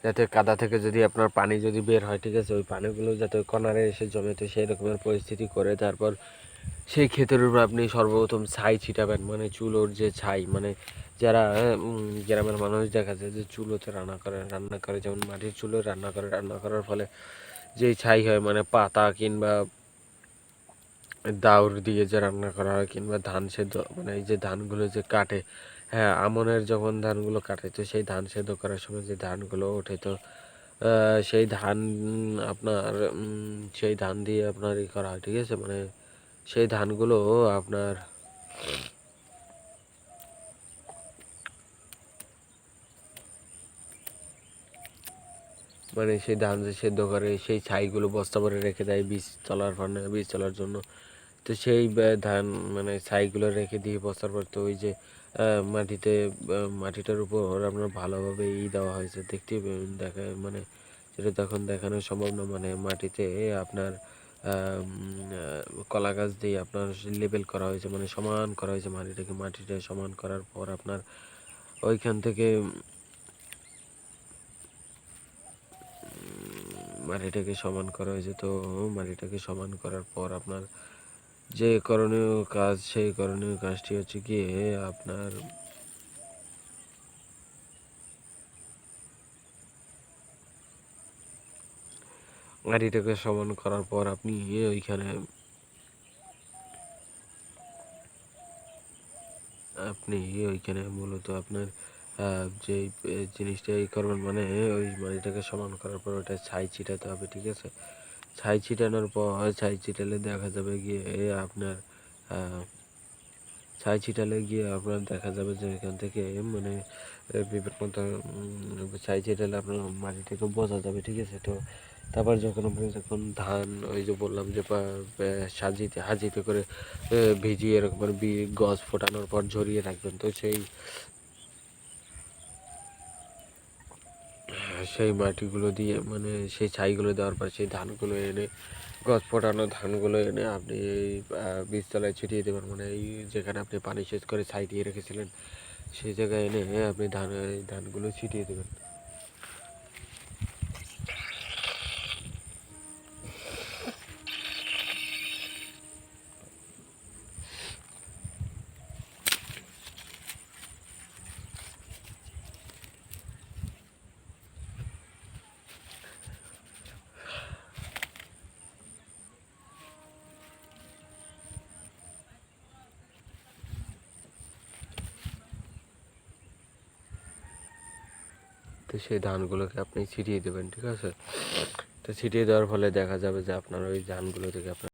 যাতে কাদা থেকে যদি আপনার পানি যদি বের হয়, ঠিক আছে, ওই পানিগুলো যাতে কর্নারে এসে জমে, তো সেই রকমের পরিস্থিতি করে তারপর সেই ক্ষেতের উপর আপনি সর্বপ্রথম ছাই ছিটাবেন, মানে চুলোর যে ছাই, মানে যারা গ্রামের মানুষ দেখা যায় যে চুলোতে রান্না করে যেমন মাটির চুলোয় রান্না করার ফলে যেই ছাই হয়, মানে পাতা কিংবা দাউর দিয়ে যে রান্না করা হয়, কিংবা ধান সেদ্ধ, মানে এই যে ধানগুলো যে কাটে, হ্যাঁ, আমনের যখন ধানগুলো কাটে, তো সেই ধান সেদ্ধ করার সময় যে ধানগুলো ওঠে, তো সেই ধান আপনার সেই ধান দিয়ে আপনার ই করা হয়, ঠিক আছে, মানে সেই ধানগুলো আপনার মানে সেই ধান যে সেদ্ধ করে সেই ছাইগুলো বস্তা ভরে রেখে দেয় বীজ তোলার জন্য। তো সেই ধান মানে ছাইগুলো রেখে দিয়ে বস্তার পর, তো ওই যে মাটিটার উপর আপনার ভালোভাবে দেওয়া হয়েছে, দেখতে দেখায়, মানে সেটা তখন দেখানো সম্ভব না, মানে মাটিতে আপনার কলা গাছ দিয়ে আপনার লেবেল করা হয়েছে, মানে সমান করা হয়েছে মাটিটা সমান করার পর আপনার ওইখান থেকে মাটিটাকে সমান করা হয়েছে। তো মাটিটাকে সমান করার পর আপনার যে করণীয় কাজ, সেই করণীয় কাজটি হচ্ছে গিয়ে আপনার মাটিটাকে সমান করার পর আপনি ওইখানে মূলত আপনার যে জিনিসটা করবেন, মানে ওই মাটিটাকে সমান করার পর ওটা ছাই ছিটাতে হবে, ঠিক আছে। ছাই ছিটানোর পর ছাই ছিটালে দেখা যাবে গিয়ে আপনার আহ, ছাই ছিটালে গিয়ে আপনার দেখা যাবে যে এখান থেকে মানে বিভিন্ন ছাই ছিটালে আপনার মাটিটাকে বোঝা যাবে, ঠিক আছে। তো তারপর যখন ধান ওই যে বললাম যে হাজিতে করে ভিজিয়ে এরকম গজ ফোটানোর পর ঝরিয়ে রাখবেন, তো সেই মাটিগুলো দিয়ে, মানে সেই ছাইগুলো দেওয়ার পর সেই ধানগুলো এনে গজ ফোটানো ধানগুলো এনে আপনি এই বীজতলায় ছিটিয়ে দেবেন, মানে এই যেখানে আপনি পানি সেচ করে ছাই দিয়ে রেখেছিলেন সেই জায়গায় এনে আপনি ধানগুলো ছিটিয়ে দেবেন। তো সেই ধানগুলোকে আপনি ছিটিয়ে দেবেন, ঠিক আছে। তো ছিটিয়ে দেওয়ার ফলে দেখা যাবে যে আপনার ওই ধানগুলো থেকে আপনার